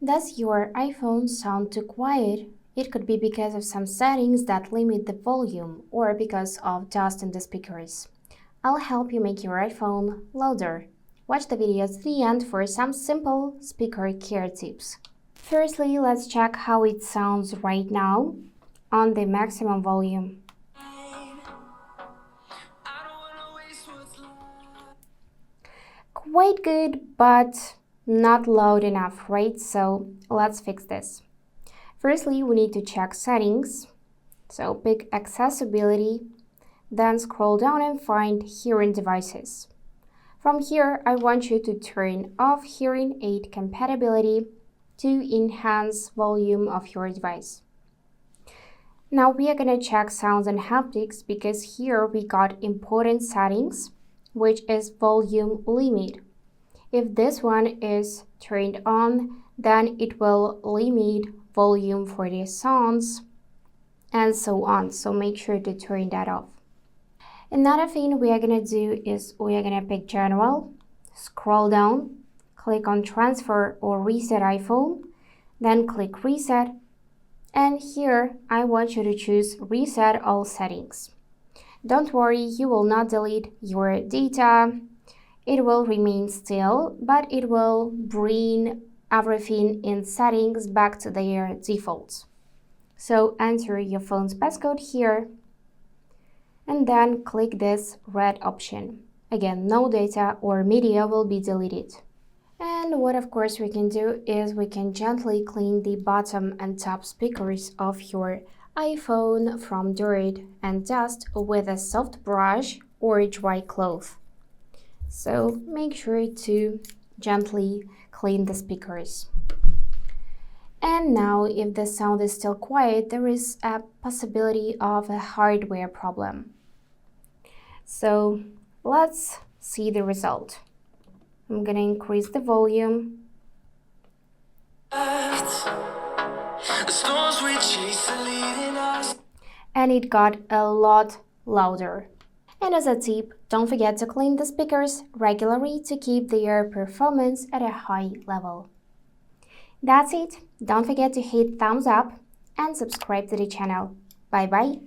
Does your iPhone sound too quiet? It could be because of some settings that limit the volume or because of dust in the speakers. I'll help you make your iPhone louder. Watch the video to the end for some simple speaker care tips. Firstly, let's check how it sounds right now on the maximum volume. Quite good, but not loud enough, right? So let's fix this. Firstly, we need to check settings. So pick accessibility, then scroll down and find hearing devices. From here, I want you to turn off hearing aid compatibility to enhance volume of your device. Now we are going to check sounds and haptics because here we got important settings, which is volume limit. If this one is turned on, then it will limit volume for the sounds and so on. So make sure to turn that off. Another thing we are going to do is we are going to pick General, scroll down, click on Transfer or Reset iPhone, then click Reset. And here I want you to choose Reset All Settings. Don't worry, you will not delete your data. It will remain still, but it will bring everything in settings back to their defaults. So enter your phone's passcode here and then click this red option. Again, no data or media will be deleted. And what of course we can do is we can gently clean the bottom and top speakers of your iPhone from dirt and dust with a soft brush or a dry cloth. So make sure to gently clean the speakers. And now if the sound is still quiet, there is a possibility of a hardware problem. So let's see the result. I'm gonna increase the volume. And it got a lot louder. And as a tip, don't forget to clean the speakers regularly to keep their performance at a high level. That's it. Don't forget to hit thumbs up and subscribe to the channel. Bye bye.